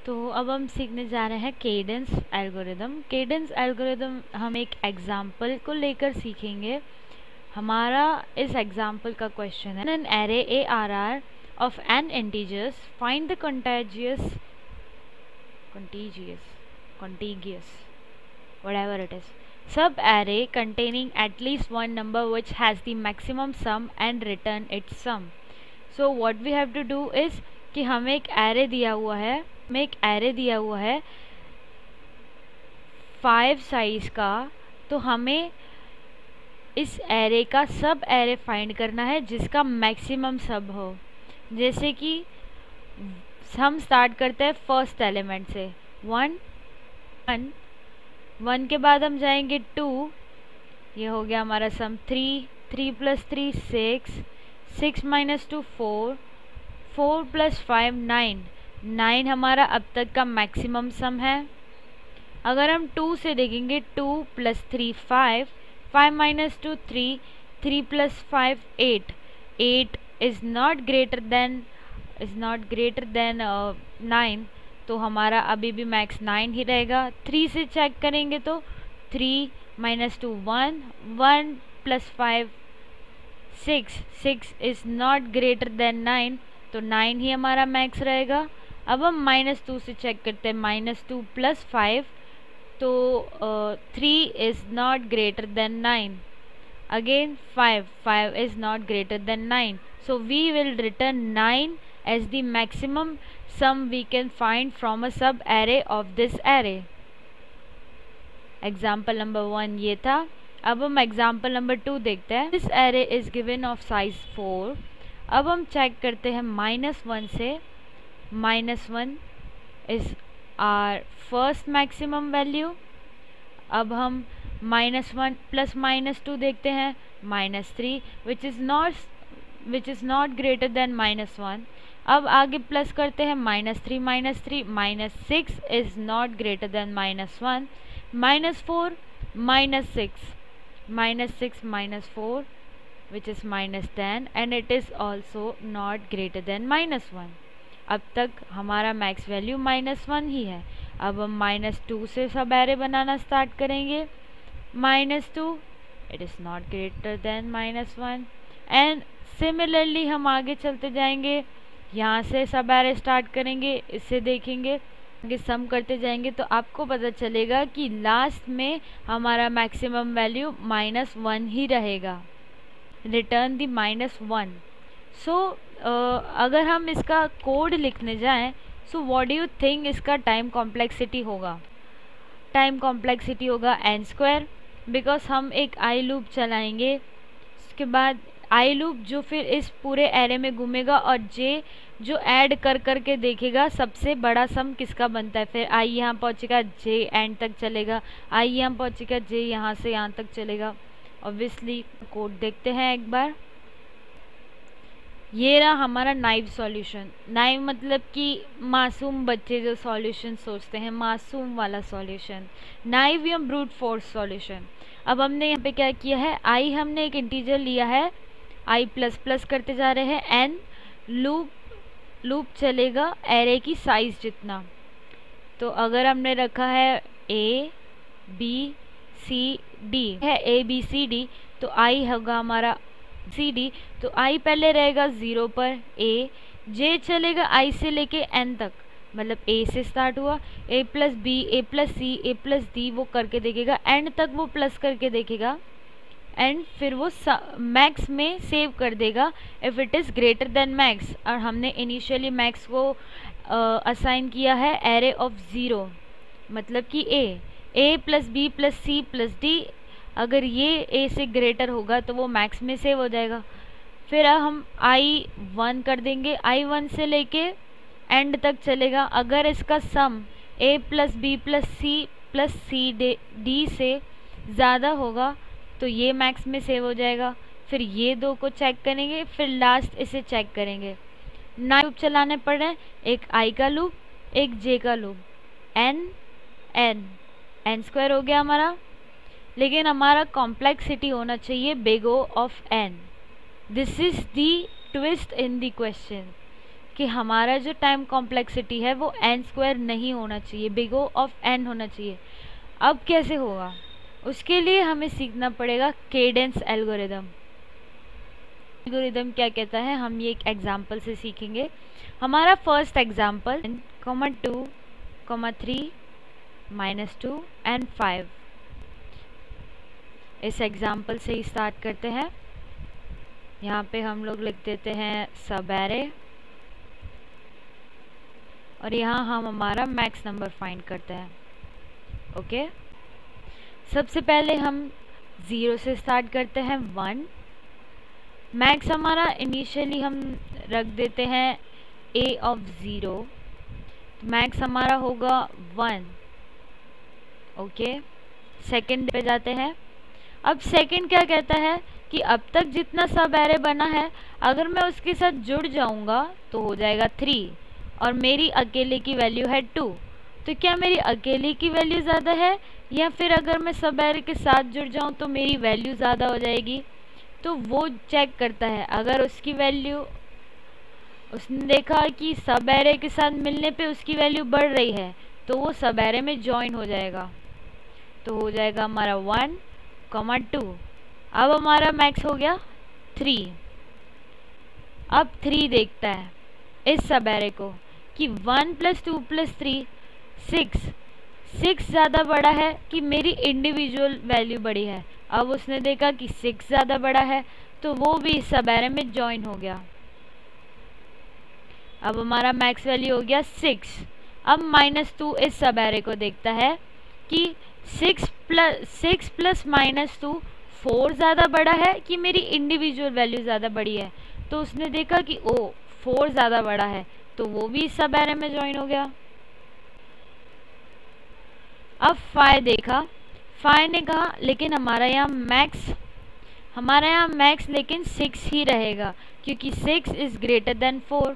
तो अब हम सीखने जा रहे हैं केडेंस एल्गोरिदम। केडेंस एल्गोरिदम हम एक एग्जाम्पल को लेकर सीखेंगे। हमारा इस एग्जाम्पल का क्वेश्चन है, an array ARR of n integers, find the contiguous, whatever it is, sub array containing at least one number which has the maximum sum and return its sum. So what we have to do is कि हमें एक array दिया हुआ है 5 size का, तो हमें इस एरे का सब एरे फाइंड करना है जिसका मैक्सिमम सब हो। जैसे कि हम स्टार्ट करते हैं फर्स्ट एलिमेंट से 1 के बाद हम जाएंगे 2, ये हो गया हमारा सम 3 + 3 6 - 2 4 + 5 9 हमारा अब तक का मैक्सिमम सम है। अगर हम 2 से देखेंगे 2 + 3 5 - 2 3 + 5 8 इज नॉट ग्रेटर देन 9, तो हमारा अभी भी मैक्स 9 ही रहेगा। 3 से चेक करेंगे तो 3 - 2 1 + 5 6 इज नॉट ग्रेटर देन 9, तो 9 ही हमारा मैक्स रहेगा। अब हम -2 से चेक करते हैं -2 + 5, तो 3 is not greater then 9, again 5 is not greater then 9, so we will return 9 as the maximum sum we can find from a sub array of this array. Example number 1 ये था। अब हम एग्जाम्पल नंबर 2 देखते हैं। This array is given of size 4। अब हम check करते हैं -1 से, -1 is our first maximum value. अब हम -1 + -2 देखते हैं -3 which is not greater than -1। अब आगे प्लस करते हैं -3 -6 is not greater than -1, -4 -6 -4 which is -10 and it is also not greater than -1। अब तक हमारा मैक्स वैल्यू -1 ही है। अब हम -2 से सब एरे बनाना स्टार्ट करेंगे। -2 it is not greater than -1 and similarly हम आगे चलते जाएंगे। यहाँ से सब एरे स्टार्ट करेंगे, इससे देखेंगे, आगे सम करते जाएंगे तो आपको पता चलेगा कि लास्ट में हमारा मैक्सिमम वैल्यू -1 ही रहेगा। Return the -1। सो अगर हम इसका कोड लिखने जाएं, so what do you think इसका टाइम कॉम्प्लेक्सिटी होगा? टाइम कॉम्प्लेक्सिटी होगा n², बिकॉज हम एक आई लूप चलाएंगे। उसके बाद आई लूप जो फिर इस पूरे एरे में घूमेगा और जे जो ऐड कर के देखेगा सबसे बड़ा सम किसका बनता है। फिर आई यहाँ पहुँचेगा, जे एंड तक चलेगा, आई यहाँ पहुँचेगा, जे यहाँ से यहाँ तक चलेगा। ऑब्वियसली कोड देखते हैं एक बार। ये रहा हमारा नाइव सॉल्यूशन। नाइव मतलब कि मासूम बच्चे जो सॉल्यूशन सोचते हैं, मासूम वाला सॉल्यूशन, नाइव या ब्रूट फोर्स सॉल्यूशन। अब हमने यहाँ पे क्या किया है, आई हमने एक इंटीजर लिया है, आई ++ करते जा रहे हैं, एन लूप चलेगा एरे की साइज जितना। तो अगर हमने रखा है A B C D है, ABCD, तो आई होगा हमारा CD, तो आई पहले रहेगा 0 पर, A J चलेगा I से लेके N तक, मतलब A से स्टार्ट हुआ, A + B A + C A + D वो करके देखेगा, एंड तक वो प्लस करके देखेगा, एंड फिर वो मैक्स में सेव कर देगा if it is greater than max. और हमने इनिशियली मैक्स को असाइन किया है एरे ऑफ 0, मतलब कि A + B + C + D, अगर ये A से ग्रेटर होगा तो वो मैक्स में सेव हो जाएगा। फिर हम I1 कर देंगे, I1 से लेके एंड तक चलेगा। अगर इसका सम A + B + C + C D से ज़्यादा होगा तो ये मैक्स में सेव हो जाएगा। फिर ये दो को चेक करेंगे, फिर लास्ट इसे चेक करेंगे। लूप चलाने पड़ रहे हैं, एक आई का लूप, एक जे का लूप, n² हो गया हमारा। लेकिन हमारा कॉम्प्लेक्सिटी होना चाहिए big O of n। This is the twist in the question कि हमारा जो टाइम कॉम्प्लेक्सिटी है वो n² नहीं होना चाहिए, बिग O ऑफ n होना चाहिए। अब कैसे होगा, उसके लिए हमें सीखना पड़ेगा केडेंस एल्गोरिदम। एल्गोरिदम क्या कहता है, हम ये एक एग्जाम्पल से सीखेंगे। हमारा फर्स्ट एग्जाम्पल 2, 3, -2 एंड 5। इस एग्जाम्पल से ही स्टार्ट करते हैं। यहाँ पे हम लोग लिख देते हैं सब एरे, और यहाँ हम हमारा मैक्स नंबर फाइंड करते हैं। ओके, सबसे पहले हम 0 से स्टार्ट करते हैं 1। मैक्स हमारा इनिशियली हम रख देते हैं a ऑफ 0, तो मैक्स हमारा होगा 1। ओके, सेकंड पे जाते हैं। अब सेकंड क्या कहता है कि अब तक जितना सब एरे बना है अगर मैं उसके साथ जुड़ जाऊंगा तो हो जाएगा 3, और मेरी अकेले की वैल्यू है 2। तो क्या मेरी अकेले की वैल्यू ज़्यादा है, या फिर अगर मैं सब एरे के साथ जुड़ जाऊं तो मेरी वैल्यू ज़्यादा हो जाएगी। तो वो चेक करता है, अगर उसकी वैल्यू, उसने देखा कि सब एरे के साथ मिलने पे उसकी वैल्यू बढ़ रही है तो वो सब एरे में ज्वाइन हो जाएगा। तो हो जाएगा हमारा 1, 2। अब हमारा मैक्स हो गया 3। अब 3 देखता है इस सब एरे को कि 1 + 2 + 3 6 ज़्यादा बड़ा है कि मेरी इंडिविजुअल वैल्यू बड़ी है। अब उसने देखा कि 6 ज़्यादा बड़ा है तो वो भी इस सब एरे में ज्वाइन हो गया। अब हमारा मैक्स वैल्यू हो गया 6। अब -2 इस सब एरे को देखता है कि 6 + -2 4 ज़्यादा बड़ा है कि मेरी इंडिविजुअल वैल्यू ज़्यादा बड़ी है। तो उसने देखा कि ओ 4 ज़्यादा बड़ा है तो वो भी इस सब एरे में ज्वाइन हो गया। अब 5 देखा, 5 ने कहा लेकिन हमारा यहाँ मैक्स लेकिन 6 ही रहेगा क्योंकि 6 इज़ ग्रेटर देन 4।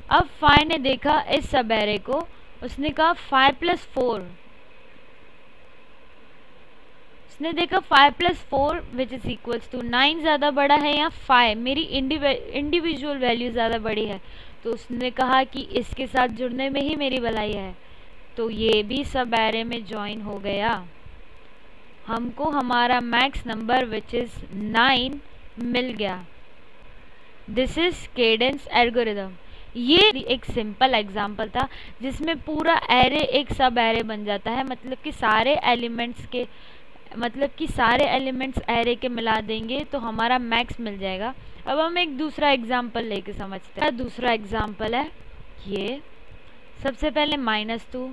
अब 5 ने देखा इस सब एरे को, उसने कहा 5 + 4, उसने देखा 5 + 4 विच इज इक्वल्स टू 9 ज़्यादा बड़ा है या 5, मेरी इंडिविजुअल वैल्यू ज़्यादा बड़ी है। तो उसने कहा कि इसके साथ जुड़ने में ही मेरी भलाई है। तो ये भी सब एरे में ज्वाइन हो गया। हमको हमारा मैक्स नंबर विच इज 9 मिल गया। This is cadence algorithm. ये एक सिंपल एग्जांपल था जिसमें पूरा एरे एक सब एरे बन जाता है, मतलब कि सारे एलिमेंट्स एरे के मिला देंगे तो हमारा मैक्स मिल जाएगा। अब हम एक दूसरा एग्जांपल लेके समझते हैं। दूसरा एग्जांपल है ये, सबसे पहले -2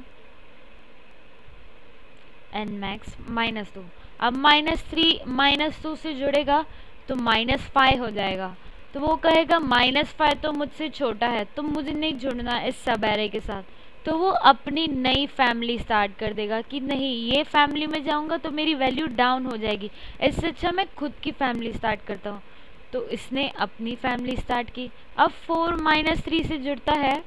एन मैक्स -2। अब -3 -2 से जुड़ेगा तो -5 हो जाएगा। तो वो कहेगा -5 तो मुझसे छोटा है तो मुझे नहीं जुड़ना इस सब एरे के साथ। तो वो अपनी नई फैमिली स्टार्ट कर देगा कि नहीं, ये फैमिली में जाऊंगा तो मेरी वैल्यू डाउन हो जाएगी, इससे अच्छा मैं खुद की फैमिली स्टार्ट करता हूँ। तो इसने अपनी फैमिली स्टार्ट की। अब 4 -3 से जुड़ता है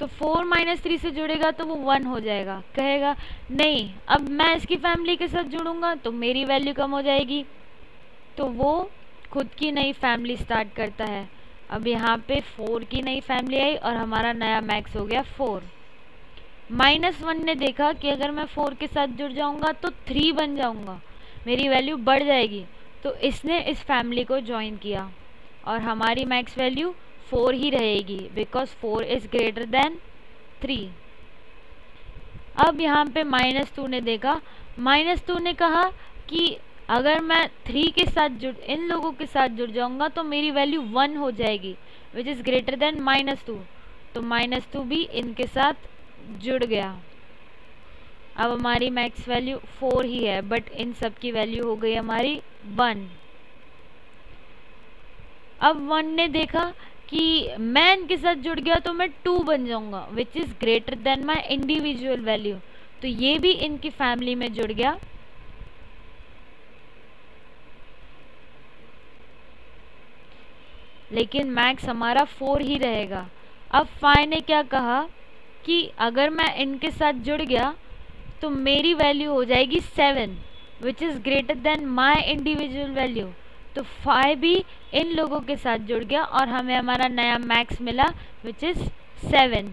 तो 4 -3 से जुड़ेगा तो वो 1 हो जाएगा। कहेगा नहीं, अब मैं इसकी फैमिली के साथ जुड़ूंगा तो मेरी वैल्यू कम हो जाएगी। तो वो खुद की नई फैमिली स्टार्ट करता है। अब यहाँ पे 4 की नई फैमिली आई और हमारा नया मैक्स हो गया 4। -1 ने देखा कि अगर मैं 4 के साथ जुड़ जाऊंगा तो 3 बन जाऊंगा, मेरी वैल्यू बढ़ जाएगी। तो इसने इस फैमिली को ज्वाइन किया और हमारी मैक्स वैल्यू 4 ही रहेगी बिकॉज 4 इज ग्रेटर देन 3। अब यहाँ पे -2 ने देखा, -2 ने कहा कि अगर मैं 3 के साथ इन लोगों के साथ जुड़ जाऊंगा तो मेरी वैल्यू 1 हो जाएगी विच इज़ ग्रेटर देन -2। तो -2 भी इनके साथ जुड़ गया। अब हमारी मैक्स वैल्यू 4 ही है बट इन सब की वैल्यू हो गई हमारी 1। अब 1 ने देखा कि मैं इनके साथ जुड़ गया तो मैं 2 बन जाऊंगा which is greater than my individual value. तो ये भी इनकी फैमिली में जुड़ गया। लेकिन मैक्स हमारा 4 ही रहेगा। अब 5 ने क्या कहा कि अगर मैं इनके साथ जुड़ गया तो मेरी वैल्यू हो जाएगी 7 which is greater than my individual value. तो 5 भी इन लोगों के साथ जुड़ गया और हमें हमारा नया मैक्स मिला विच इज 7।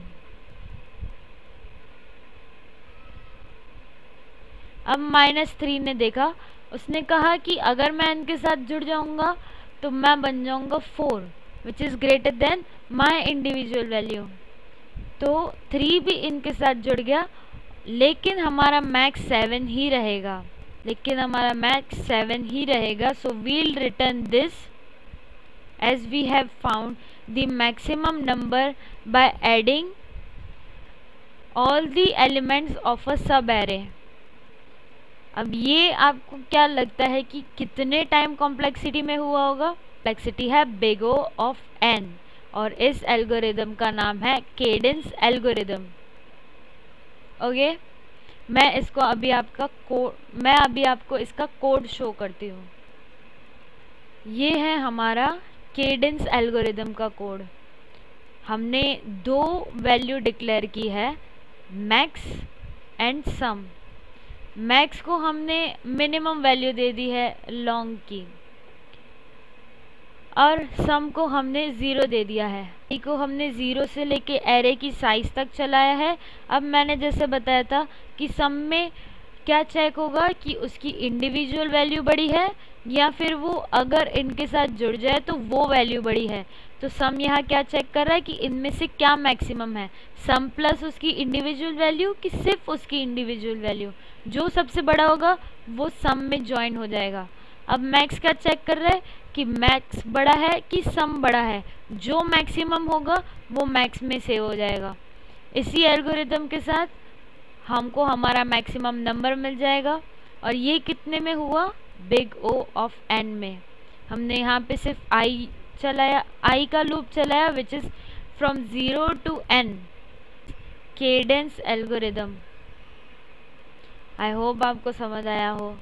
अब -3 ने देखा, उसने कहा कि अगर मैं इनके साथ जुड़ जाऊंगा तो मैं बन जाऊंगा 4 which is greater than my individual value. तो 3 भी इनके साथ जुड़ गया, लेकिन हमारा मैक्स 7 ही रहेगा, so we'll return this as we have found the maximum number by adding all the elements of a sub array। अब ये आपको क्या लगता है कि कितने टाइम कॉम्प्लेक्सिटी में हुआ होगा? कॉम्प्लेक्सिटी है बिग O ऑफ n और इस एल्गोरिदम का नाम है केडेंस एल्गोरिदम। ओके, मैं अभी आपको इसका कोड शो करती हूँ। ये है हमारा केडेंस एल्गोरिदम का कोड। हमने 2 वैल्यू डिक्लेयर की है, मैक्स एंड सम। मैक्स को हमने मिनिमम वैल्यू दे दी है लॉन्ग की, और सम को हमने 0 दे दिया है। को हमने 0 से लेके एरे की साइज तक चलाया है। अब मैंने जैसे बताया था कि सम में क्या चेक होगा कि उसकी इंडिविजुअल वैल्यू बड़ी है या फिर वो अगर इनके साथ जुड़ जाए तो वो वैल्यू बड़ी है। तो सम यहाँ क्या चेक कर रहा है कि इनमें से क्या मैक्सिमम है, सम प्लस उसकी इंडिविजुअल वैल्यू कि सिर्फ उसकी इंडिविजुअल वैल्यू। जो सबसे बड़ा होगा वो सम में ज्वाइन हो जाएगा। अब मैक्स क्या चेक कर रहा है कि मैक्स बड़ा है कि सम बड़ा है, जो मैक्सिमम होगा वो मैक्स में सेव हो जाएगा। इसी एल्गोरिदम के साथ हमको हमारा मैक्सिमम नंबर मिल जाएगा, और ये कितने में हुआ? बिग O ऑफ n में। हमने यहाँ पे सिर्फ i का लूप चलाया which is from 0 to n, cadence algorithm. I hope आपको समझ आया हो।